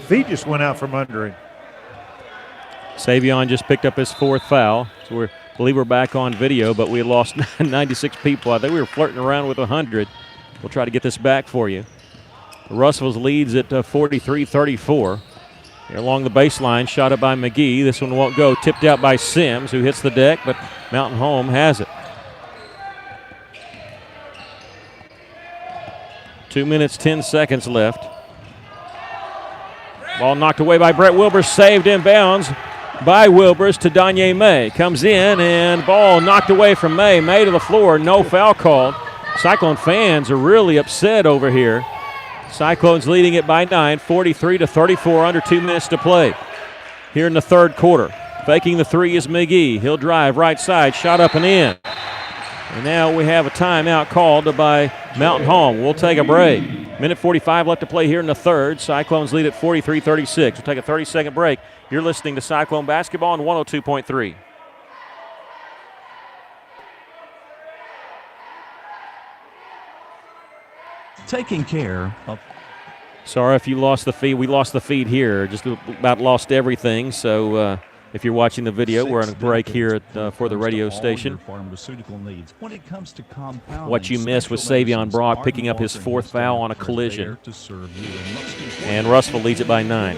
feet just went out from under him. Savion just picked up his 4th foul. So I believe we're back on video, but we lost 96 people. I think we were flirting around with 100. We'll try to get this back for you. Russell's leads at 43-34. Here along the baseline, shot up by McGee. This one won't go. Tipped out by Sims, who hits the deck, but Mountain Home has it. 2 minutes, 10 seconds left. Ball knocked away by Brett Wilbers, saved inbounds by Wilbers to Danye May. Comes in and ball knocked away from May. May to the floor, no foul called. Cyclone fans are really upset over here. Cyclones leading it by 9, 43-34, under 2 minutes to play. Here in the 3rd quarter. Faking the 3 is McGee. He'll drive right side, shot up and in. And now we have a timeout called by Mountain Home. We'll take a break. Minute 45 left to play here in the 3rd. Cyclones lead at 43-36. We'll take a 30-second break. You're listening to Cyclone Basketball on 102.3. Taking care of. Sorry if you lost the feed. We lost the feed here. Just about lost everything. So if you're watching the video, we're on a break here for the radio station. What you missed was Savion Brock picking up his 4th foul on a collision. And Russell leads it by 9.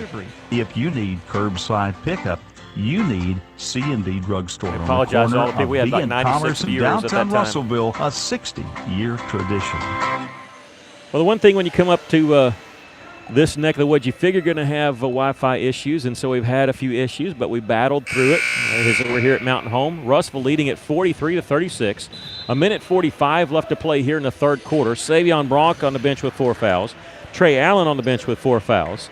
If you need curbside pickup, you need C&D Drugstore. I apologize to all the people. We had about 96 viewers at that time. Russellville, a 60-year tradition. Well, the one thing when you come up to this neck of the woods, you figure you're going to have Wi-Fi issues, and so we've had a few issues, but we battled through it. We're here at Mountain Home. Russell leading at 43-36. A minute 45 left to play here in the 3rd quarter. Savion Bronk on the bench with 4 fouls. Trey Allen on the bench with 4 fouls.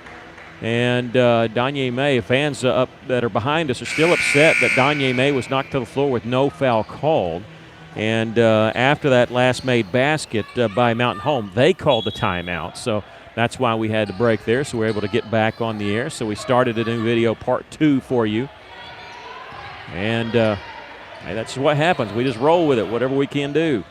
And Danye May, fans up that are behind us are still upset that Danye May was knocked to the floor with no foul called. And after that last made basket by Mountain Home, they called the timeout. So that's why we had to break there, so we're able to get back on the air. So we started a new video, part 2 for you. And hey, that's what happens. We just roll with it, whatever we can do.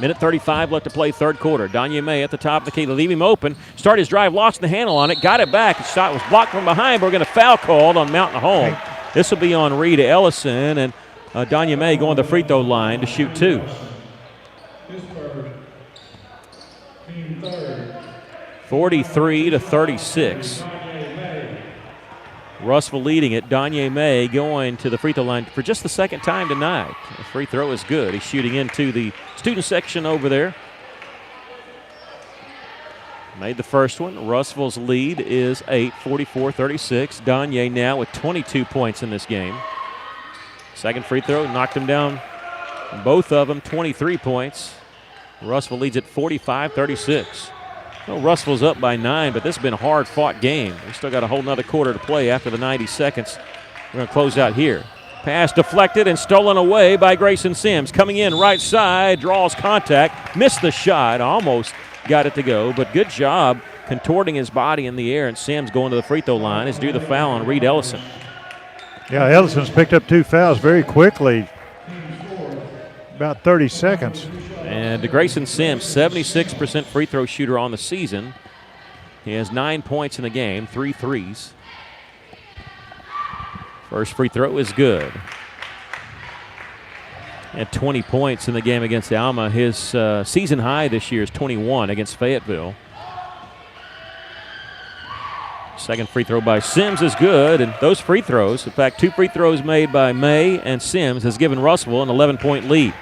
Minute 35 left to play 3rd quarter. Danye May at the top of the key. They leave him open. Start his drive, lost the handle on it, got it back. His shot was blocked from behind, but we're going to foul called on Mountain Home. This will be on Reed Ellison, and Danye May going to the free throw line to shoot 2. 43-36. Russell leading it. Danye May going to the free throw line for just the 2nd time tonight. The free throw is good. He's shooting into the student section over there. Made the first one. Russell's lead is 8, 44-36. Danye now with 22 points in this game. Second free throw, knocked him down. Both of them, 23 points. Russell leads at 45-36. Well, Russell's up by 9, but this has been a hard-fought game. We still got a whole nother quarter to play after the 90 seconds. We're going to close out here. Pass deflected and stolen away by Grayson Sims. Coming in right side, draws contact, missed the shot, almost got it to go, but good job contorting his body in the air, and Sims going to the free throw line is due the foul on Reed Ellison. Yeah, Ellison's picked up 2 fouls very quickly, about 30 seconds. And Grayson Sims, 76% free throw shooter on the season. He has 9 points in the game, 3 threes. First free throw is good. Had 20 points in the game against Alma. His season high this year is 21 against Fayetteville. Second free throw by Sims is good, and those free throws, in fact, 2 free throws made by May and Sims, has given Russellville an 11-point lead.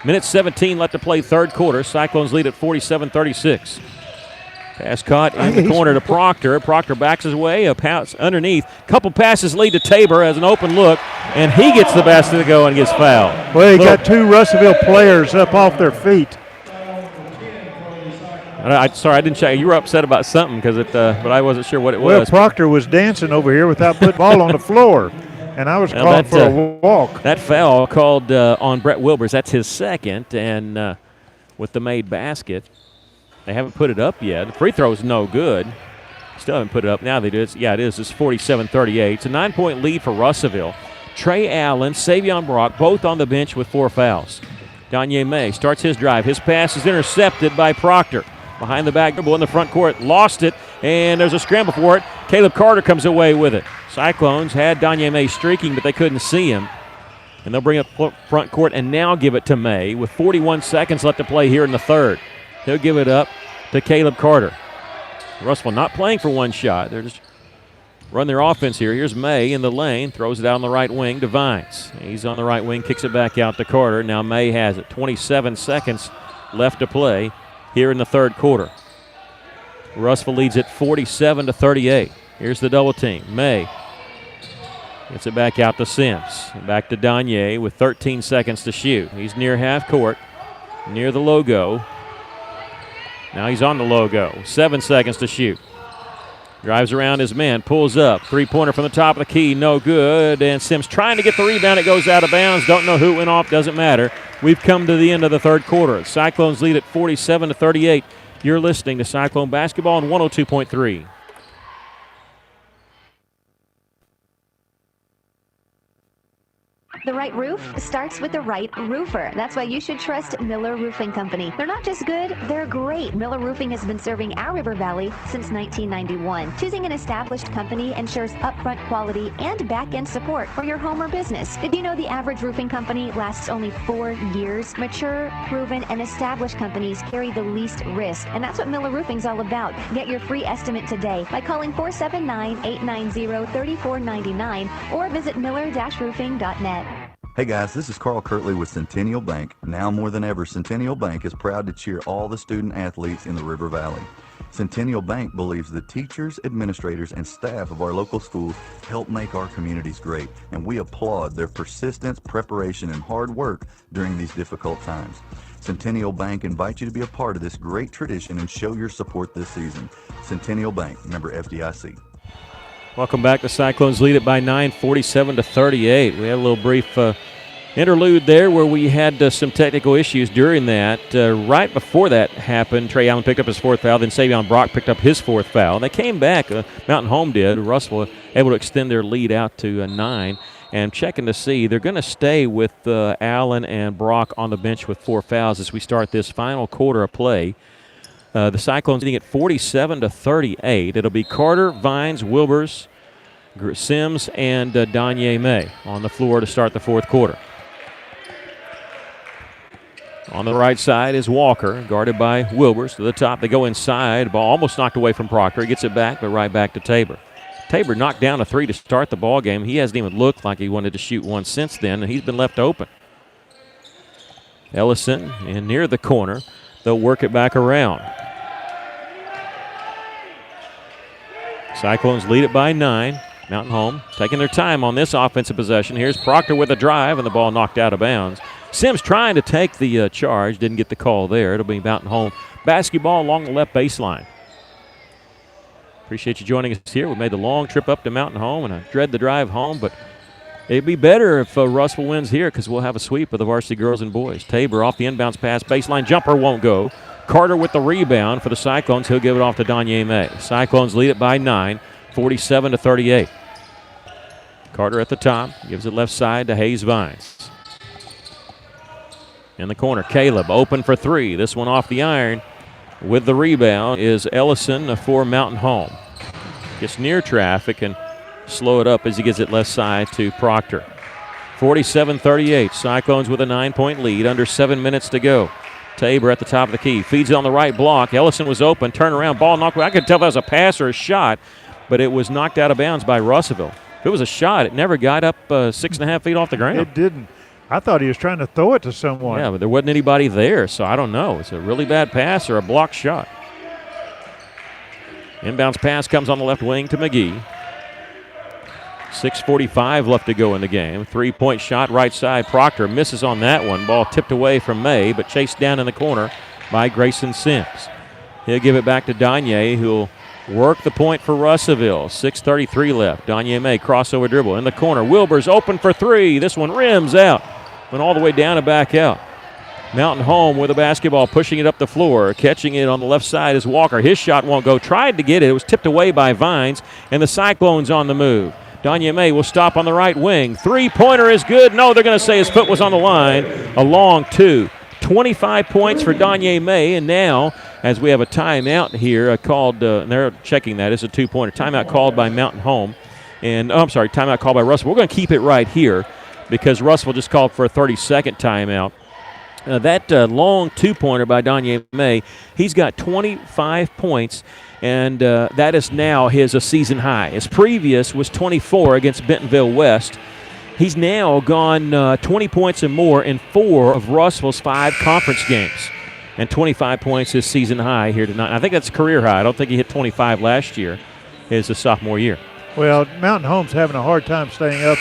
Minute 17 left to play 3rd quarter. Cyclones lead at 47-36. Pass caught in the corner to Proctor. Proctor backs his way, a pass underneath. Couple passes lead to Tabor as an open look, and he gets the basket to go and gets fouled. Well, he got 2 Russellville players up off their feet. Sorry, I didn't check. You were upset about something, but I wasn't sure what it was. Well, Proctor was dancing over here without putting the ball on the floor, and I was calling for a walk. That foul called on Brett Wilbers. That's his 2nd, and with the made basket. They haven't put it up yet. The free throw is no good. Still haven't put it up. Now they do. Yeah, it is. It's 47-38. It's a 9-point lead for Russellville. Trey Allen, Savion Brock, both on the bench with 4 fouls. Danye May starts his drive. His pass is intercepted by Proctor. Behind the back dribble in the front court. Lost it, and there's a scramble for it. Caleb Carter comes away with it. Cyclones had Danye May streaking, but they couldn't see him. And they'll bring up front court and now give it to May with 41 seconds left to play here in the third. He'll give it up to Caleb Carter. Russell not playing for one shot. They're just run their offense here. Here's May in the lane, throws it out on the right wing to Vines. He's on the right wing, kicks it back out to Carter. Now May has it. 27 seconds left to play here in the third quarter. Russell leads it 47-38. Here's the double team. May gets it back out to Sims. Back to Danye with 13 seconds to shoot. He's near half court, near the logo. Now he's on the logo. 7 seconds to shoot. Drives around his man, pulls up. Three-pointer from the top of the key, no good. And Sims trying to get the rebound. It goes out of bounds. Don't know who went off, doesn't matter. We've come to the end of the third quarter. Cyclones lead at 47-38. You're listening to Cyclone Basketball on 102.3. The right roof starts with the right roofer. That's why you should trust Miller Roofing Company. They're not just good, they're great. Miller Roofing has been serving our River Valley since 1991. Choosing an established company ensures upfront quality and back-end support for your home or business. Did you know the average roofing company lasts only 4 years? Mature, proven, and established companies carry the least risk, and that's what Miller Roofing's all about. Get your free estimate today by calling 479-890-3499 or visit miller-roofing.net. Hey guys, this is Carl Kirtley with Centennial Bank. Now more than ever, Centennial Bank is proud to cheer all the student athletes in the River Valley. Centennial Bank believes the teachers, administrators, and staff of our local schools help make our communities great, and we applaud their persistence, preparation, and hard work during these difficult times. Centennial Bank invites you to be a part of this great tradition and show your support this season. Centennial Bank, member FDIC. Welcome back. The Cyclones lead it by 9, 47-38. We had a little brief interlude there where we had some technical issues during that. Right before that happened, Trey Allen picked up his fourth foul. Then Savion Brock picked up his fourth foul. They came back. Mountain Home did. Russell able to extend their lead out to 9. And checking to see, they're going to stay with Allen and Brock on the bench with 4 fouls as we start this final quarter of play. The Cyclones leading at 47-38. It'll be Carter, Vines, Wilbers, Sims, and Danye May on the floor to start the fourth quarter. On the right side is Walker, guarded by Wilbers. To the top, they go inside. Ball almost knocked away from Proctor. He gets it back, but right back to Tabor. Tabor knocked down a 3 to start the ball game. He hasn't even looked like he wanted to shoot one since then, and he's been left open. Ellison in near the corner. They'll work it back around. Cyclones lead it by 9. Mountain Home taking their time on this offensive possession. Here's Proctor with a drive, and the ball knocked out of bounds. Sims trying to take the charge. Didn't get the call there. It'll be Mountain Home basketball along the left baseline. Appreciate you joining us here. We made the long trip up to Mountain Home, and I dread the drive home, but it'd be better if Russell wins here because we'll have a sweep of the varsity girls and boys. Tabor off the inbounds pass. Baseline jumper won't go. Carter with the rebound for the Cyclones. He'll give it off to Danye May. Cyclones lead it by 9, 47-38. Carter at the top. Gives it left side to Hayes Vines. In the corner, Caleb open for 3. This one off the iron. With the rebound is Ellison for Mountain Home. Gets near traffic and slow it up as he gets it left side to Proctor. 47-38. Cyclones with a 9-point lead. Under 7 minutes to go. Tabor at the top of the key. Feeds it on the right block. Ellison was open. Turn around. Ball knocked away. I could tell if that was a pass or a shot, but it was knocked out of bounds by Russellville. If it was a shot, it never got up 6.5 feet off the ground. It didn't. I thought he was trying to throw it to someone. Yeah, but there wasn't anybody there, so I don't know. It's a really bad pass or a blocked shot. Inbounds pass comes on the left wing to McGee. 6:45 left to go in the game. 3-point shot right side. Proctor misses on that one. Ball tipped away from May, but chased down in the corner by Grayson Sims. He'll give it back to Danye, who'll work the point for Russellville. 6:33 left. Danye May crossover dribble in the corner. Wilbur's open for 3. This one rims out. Went all the way down and back out. Mountain Home with the basketball, pushing it up the floor. Catching it on the left side is Walker. His shot won't go. Tried to get it. It was tipped away by Vines, and the Cyclones on the move. Danye May will stop on the right wing. 3-pointer is good. No, they're going to say his foot was on the line. A long 2. 25 points for Danye May, and now, as we have a timeout here called, and they're checking that, it's a 2-pointer. Timeout called by Mountain Home. And, timeout called by Russell. We're going to keep it right here because Russell just called for a 30-second timeout. That long 2-pointer by Danye May, he's got 25 points, and that is now his season high. His previous was 24 against Bentonville West. He's now gone 20 points and more in 4 of Russell's 5 conference games. And 25 points his season high here tonight. I think that's career high. I don't think he hit 25 last year, his sophomore year. Well, Mountain Home's having a hard time staying up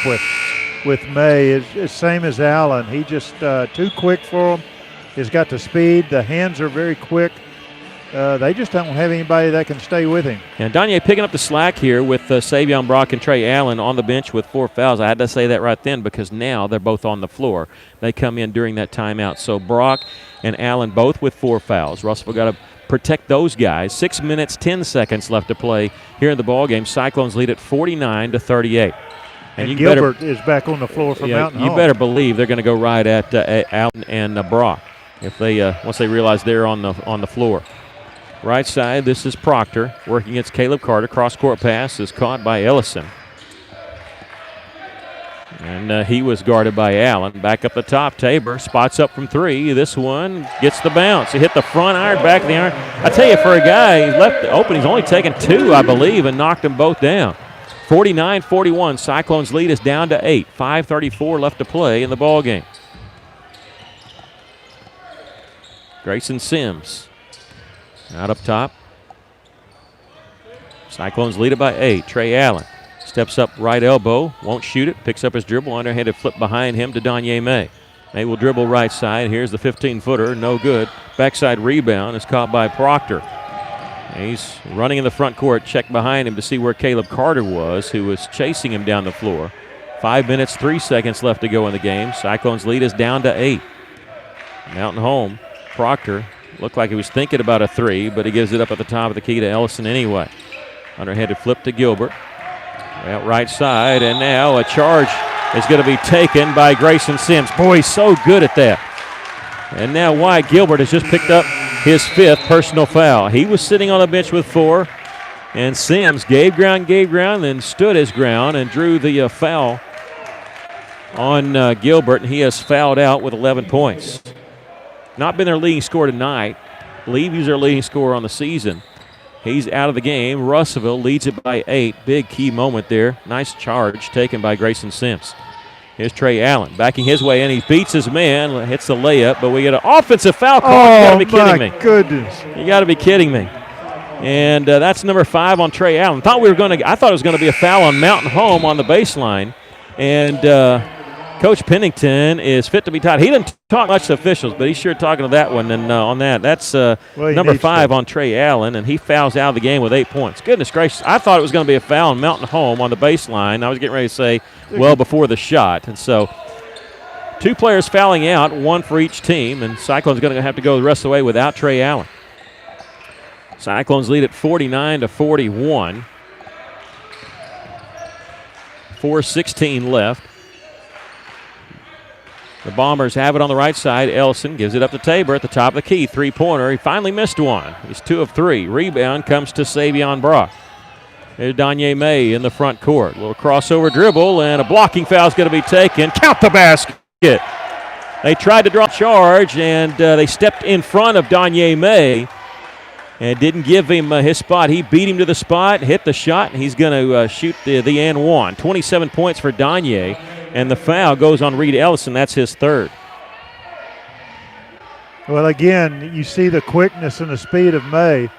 with May. It's same as Allen. He just too quick for him. He's got the speed. The hands are very quick. They just don't have anybody that can stay with him. And Danye picking up the slack here with Savion Brock and Trey Allen on the bench with 4 fouls. I had to say that right then because now they're both on the floor. They come in during that timeout. So Brock and Allen both with 4 fouls. Russell got to protect those guys. 6 minutes, 10 seconds left to play here in the ballgame. Cyclones lead at 49-38. And Gilbert is back on the floor for Mountain Home. You better believe they're going to go right at Allen and Brock if they once they realize they're on the floor. Right side, this is Proctor working against Caleb Carter. Cross-court pass is caught by Ellison. And he was guarded by Allen. Back up the top, Tabor spots up from 3. This one gets the bounce. He hit the front iron, back of the iron. I tell you, for a guy, he's left open. He's only taken 2, I believe, and knocked them both down. 49-41. Cyclones lead is down to 8. 5:34 left to play in the ballgame. Grayson Sims out up top. Cyclones lead it by 8. Trey Allen steps up right elbow, won't shoot it, picks up his dribble, underhanded flip behind him to Danye May. May will dribble right side. Here's the 15-footer, no good. Backside rebound is caught by Proctor. He's running in the front court, check behind him to see where Caleb Carter was, who was chasing him down the floor. 5 minutes, 3 seconds left to go in the game. Cyclones lead is down to 8. Mountain Home, Proctor looked like he was thinking about a 3, but he gives it up at the top of the key to Ellison anyway. Underhanded flip to Gilbert. Out right side, and now a charge is going to be taken by Grayson Sims. Boy, he's so good at that. And now Wyatt Gilbert has just picked up his 5th personal foul. He was sitting on the bench with 4, and Sims gave ground, then stood his ground and drew the foul on Gilbert, and he has fouled out with 11 points. Not been their leading scorer tonight. I believe he's their leading scorer on the season. He's out of the game. Russellville leads it by 8. Big key moment there. Nice charge taken by Grayson Sims. Here's Trey Allen backing his way in. He beats his man, hits the layup, but we get an offensive foul call. You got to be kidding me. Goodness. You got to be kidding me. And that's number 5 on Trey Allen. I thought it was going to be a foul on Mountain Home on the baseline. And Coach Pennington is fit to be tied. He didn't talk much to officials, but he's sure talking to that one. And on that, that's number 5 on Trey Allen, and he fouls out of the game with 8 points. Goodness gracious, I thought it was going to be a foul on Mountain Home on the baseline. I was getting ready to say, well, before the shot. And so 2 players fouling out, 1 for each team, and Cyclones going to have to go the rest of the way without Trey Allen. Cyclones lead at 49-41. 4:16 left. The Bombers have it on the right side. Ellison gives it up to Tabor at the top of the key. 3-pointer. He finally missed one. He's 2 of 3. Rebound comes to Savion Brock. There's Danye May in the front court. A little crossover dribble, and a blocking foul is going to be taken. Count the basket. They tried to draw charge, and they stepped in front of Danye May and didn't give him his spot. He beat him to the spot, hit the shot, and he's going to shoot the and one. 27 points for Danye. And the foul goes on Reed Ellison. That's his 3rd. Well, again, you see the quickness and the speed of May.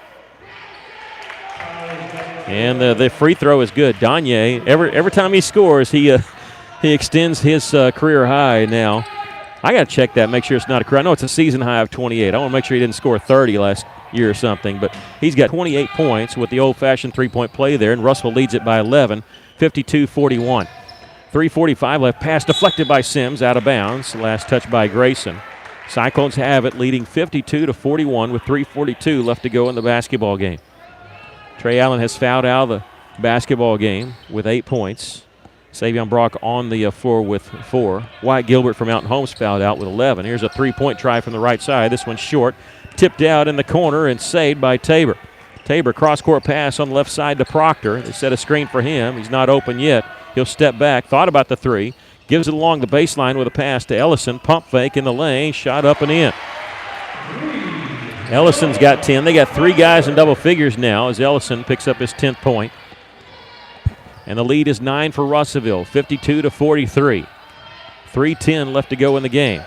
And the free throw is good. Danye, every time he scores, he extends his career high now. I got to check that, make sure it's not a career. I know it's a season high of 28. I want to make sure he didn't score 30 last year or something. But he's got 28 points with the old-fashioned three-point play there, and Russell leads it by 11, 52-41. 3:45 left. Pass deflected by Sims, out of bounds. Last touch by Grayson. Cyclones have it, leading 52-41 with 3:42 left to go in the basketball game. Trey Allen has fouled out of the basketball game with 8 points. Savion Brock on the floor with 4. Wyatt Gilbert from Mountain Home fouled out with 11. Here's a three-point try from the right side. This one's short. Tipped out in the corner and saved by Tabor. Tabor cross-court pass on the left side to Proctor. They set a screen for him. He's not open yet. He'll step back. Thought about the 3. Gives it along the baseline with a pass to Ellison. Pump fake in the lane. Shot up and in. Ellison's got 10. They got 3 guys in double figures now as Ellison picks up his 10th point. And the lead is 9 for Russellville, 52-43. 3:10 left to go in the game.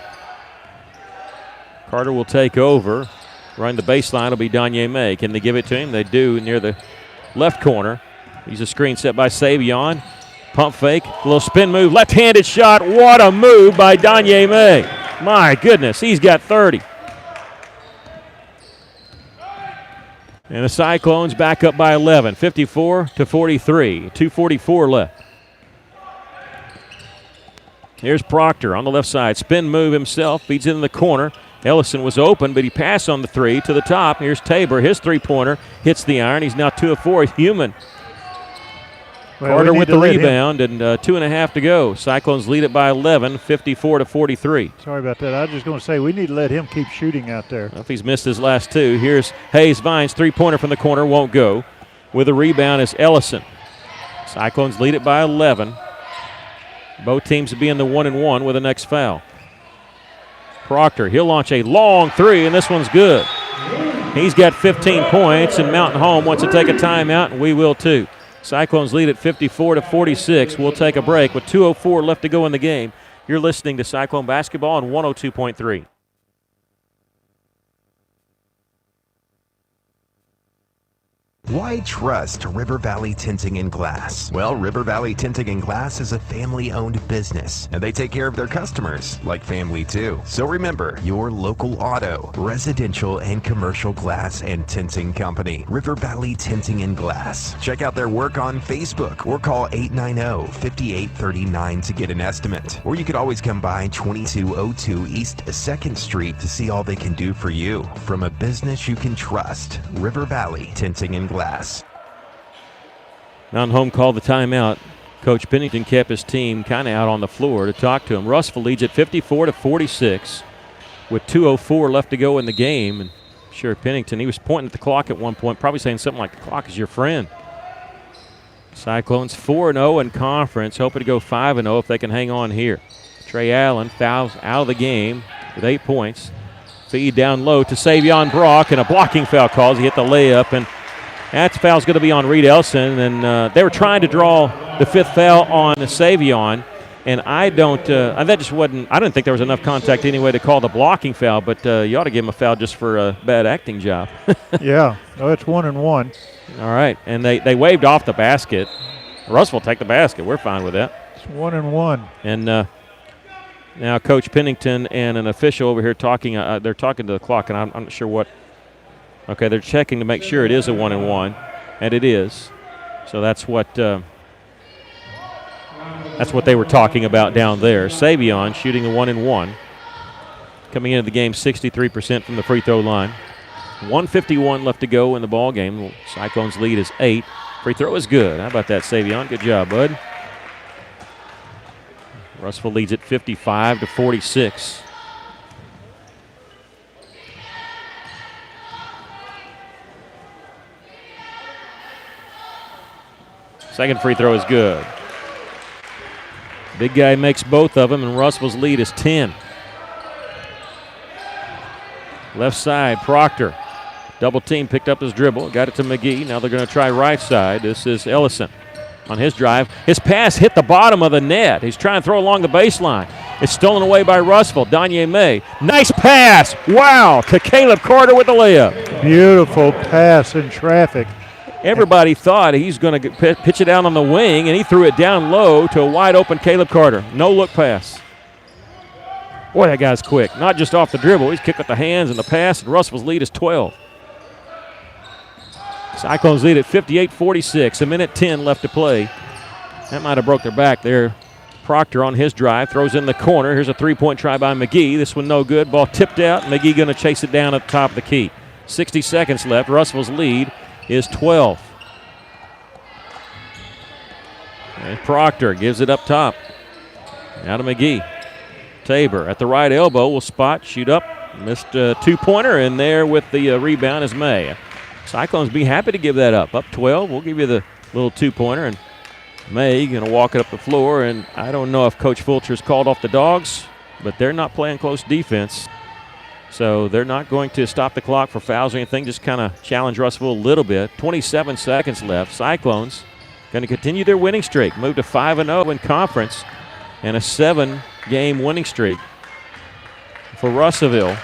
Carter will take over. Running the baseline will be Danye May. Can they give it to him? They do near the left corner. He's a screen set by Savion. Pump fake, a little spin move, left-handed shot. What a move by Danye May. My goodness, he's got 30. And the Cyclones back up by 11, 54-43. 2:44 left. Here's Proctor on the left side. Spin move himself, feeds it in the corner. Ellison was open, but he passed on the 3 to the top. Here's Tabor. His three-pointer hits the iron. He's now 2 of 4. Human. Well, Carter with the rebound and 2.5 to go. Cyclones lead it by 11, 54-43. Sorry about that. I was just going to say we need to let him keep shooting out there. Well, if he's missed his last 2, here's Hayes Vines, three-pointer from the corner, won't go. With a rebound is Ellison. Cyclones lead it by 11. Both teams will be in the 1-and-1 with the next foul. Proctor, he'll launch a long 3, and this one's good. He's got 15 points, and Mountain Home wants to take a timeout, and we will too. Cyclones lead at 54-46. We'll take a break with 2:04 left to go in the game. You're listening to Cyclone Basketball on 102.3. Why trust River Valley Tinting and Glass? Well, River Valley Tinting and Glass is a family-owned business, and they take care of their customers like family too. So remember, your local auto, residential, and commercial glass and tinting company, River Valley Tinting and Glass. Check out their work on Facebook or call 890-5839 to get an estimate. Or you could always come by 2202 East 2nd Street to see all they can do for you. From a business you can trust, River Valley Tinting and Glass. Mountain Home called the timeout. Coach Pennington kept his team kind of out on the floor to talk to him. Russellville leads at 54-46 with 2:04 left to go in the game. And sure, Pennington, he was pointing at the clock at one point, probably saying something like, the clock is your friend. Cyclones 4-0 in conference, hoping to go 5-0 if they can hang on here. Trey Allen fouls out of the game with 8 points. Feed down low to Savion Brock, and a blocking foul calls. He hit the layup, and that foul's going to be on Reed Elson, and they were trying to draw the 5th foul on Savion, and I didn't think there was enough contact anyway to call the blocking foul, but you ought to give him a foul just for a bad acting job. Yeah, it's 1-and-1. All right, and they waved off the basket. Russell will take the basket. We're fine with that. It's 1-and-1. And now Coach Pennington and an official over here talking. They're talking to the clock, and I'm not sure what. Okay, they're checking to make sure it is a 1-and-1, and it is. So that's what they were talking about down there. Savion shooting a 1-and-1. Coming into the game 63% from the free throw line. 1:51 left to go in the ball game. Cyclones lead is 8. Free throw is good. How about that, Savion? Good job, bud. Russellville leads at 55-46. Second free throw is good. Big guy makes both of them, and Russellville's lead is 10. Left side, Proctor. Double team, picked up his dribble, got it to McGee. Now they're going to try right side. This is Ellison on his drive. His pass hit the bottom of the net. He's trying to throw along the baseline. It's stolen away by Russellville. Danye May. Nice pass. Wow, to Caleb Carter with the layup. Beautiful pass in traffic. Everybody thought he's going to pitch it down on the wing, and he threw it down low to a wide-open Caleb Carter. No-look pass. Boy, that guy's quick. Not just off the dribble. He's kicked with the hands and the pass, and Russellville's lead is 12. Cyclones lead at 58-46. A minute 10 left to play. That might have broke their back there. Proctor on his drive, throws in the corner. Here's a three-point try by McGee. This one no good. Ball tipped out. McGee going to chase it down at the top of the key. 60 seconds left. Russellville's lead is 12. And Proctor gives it up top. Now to McGee. Tabor at the right elbow will spot, shoot up. Missed a two-pointer, and there with the rebound is May. Cyclones be happy to give that up. Up 12, we'll give you the little two-pointer, and May going to walk it up the floor, and I don't know if Coach Fulcher's called off the Dogs, but they're not playing close defense. So they're not going to stop the clock for fouls or anything, just kind of challenge Russellville a little bit. 27 seconds left. Cyclones going to continue their winning streak, move to 5-0 in conference, and a 7-game winning streak for Russellville,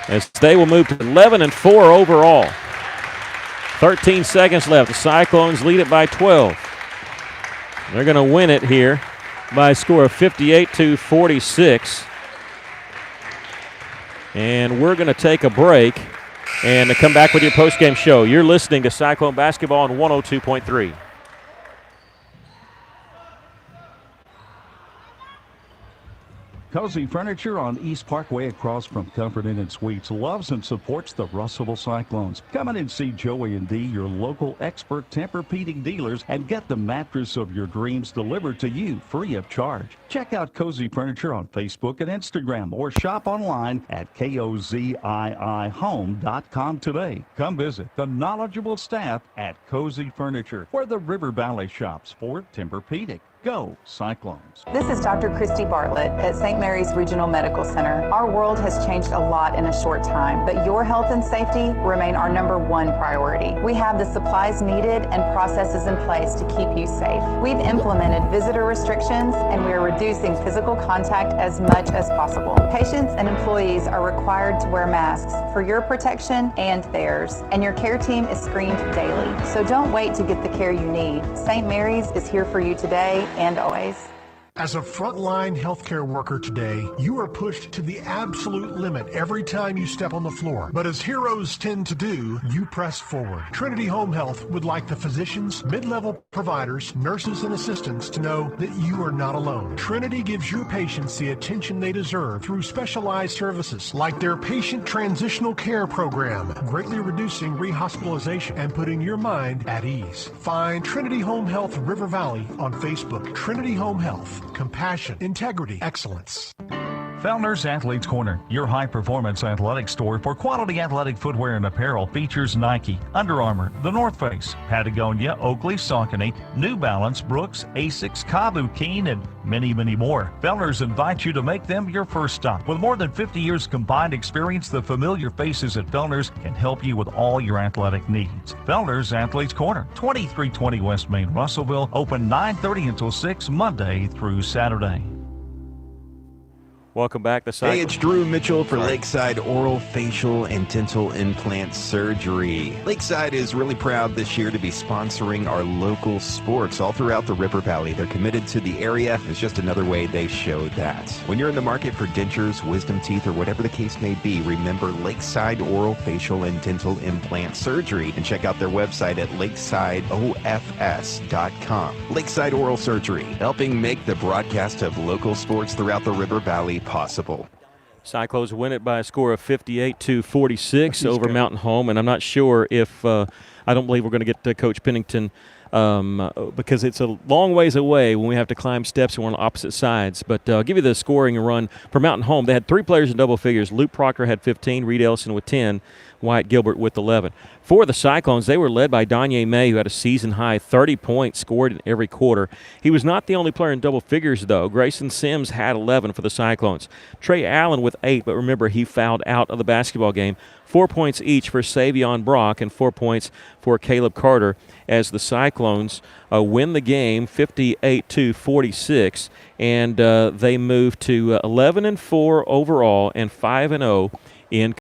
as they will move to 11-4 overall. 13 seconds left. The Cyclones lead it by 12. They're going to win it here by a score of 58-46. And we're going to take a break and to come back with your postgame show. You're listening to Cyclone Basketball on 102.3. Cozy Furniture on East Parkway across from Comfort Inn and Suites loves and supports the Russellville Cyclones. Come in and see Joey and Dee, your local expert Tempur-Pedic dealers, and get the mattress of your dreams delivered to you free of charge. Check out Cozy Furniture on Facebook and Instagram, or shop online at koziihome.com today. Come visit the knowledgeable staff at Cozy Furniture, where the River Valley shops for Tempur-Pedic. Go Cyclones. This is Dr. Christy Bartlett at St. Mary's Regional Medical Center. Our world has changed a lot in a short time, but your health and safety remain our #1 priority. We have the supplies needed and processes in place to keep you safe. We've implemented visitor restrictions, and we are reducing physical contact as much as possible. Patients and employees are required to wear masks for your protection and theirs, and your care team is screened daily. So don't wait to get the care you need. St. Mary's is here for you today and always. As a frontline healthcare worker today, you are pushed to the absolute limit every time you step on the floor. But as heroes tend to do, you press forward. Trinity Home Health would like the physicians, mid-level providers, nurses, and assistants to know that you are not alone. Trinity gives your patients the attention they deserve through specialized services like their patient transitional care program, greatly reducing rehospitalization and putting your mind at ease. Find Trinity Home Health River Valley on Facebook. Trinity Home Health. Compassion, integrity, excellence. Fellner's Athletes Corner, your high-performance athletic store for quality athletic footwear and apparel, features Nike, Under Armour, The North Face, Patagonia, Oakley, Saucony, New Balance, Brooks, Asics, Kabuki, and many, many more. Fellner's invites you to make them your first stop. With more than 50 years combined experience, the familiar faces at Fellner's can help you with all your athletic needs. Fellner's Athletes Corner, 2320 West Main, Russellville, open 9:30 until 6 Monday through Saturday. Welcome back to Hey, it's Drew Mitchell for Lakeside Oral, Facial, and Dental Implant Surgery. Lakeside is really proud this year to be sponsoring our local sports all throughout the River Valley. They're committed to the area. It's just another way they show that. When you're in the market for dentures, wisdom teeth, or whatever the case may be, remember Lakeside Oral, Facial, and Dental Implant Surgery, and check out their website at lakesideofs.com. Lakeside Oral Surgery, helping make the broadcast of local sports throughout the River Valley possible. Cyclones win it by a score of 58-46 over Mountain Home, and I'm not sure if I don't believe we're going to get to Coach Pennington because it's a long ways away when we have to climb steps and we're on opposite sides. But I'll give you the scoring run for Mountain Home. They had 3 players in double figures. Luke Proctor had 15, Reed Ellison with 10, Wyatt Gilbert with 11. For the Cyclones, they were led by Danye May, who had a season-high 30 points scored in every quarter. He was not the only player in double figures, though. Grayson Sims had 11 for the Cyclones. Trey Allen with 8, but remember, he fouled out of the basketball game. 4 points each for Savion Brock and 4 points for Caleb Carter as the Cyclones win the game 58-46, and they move to 11-4 overall and 5-0 in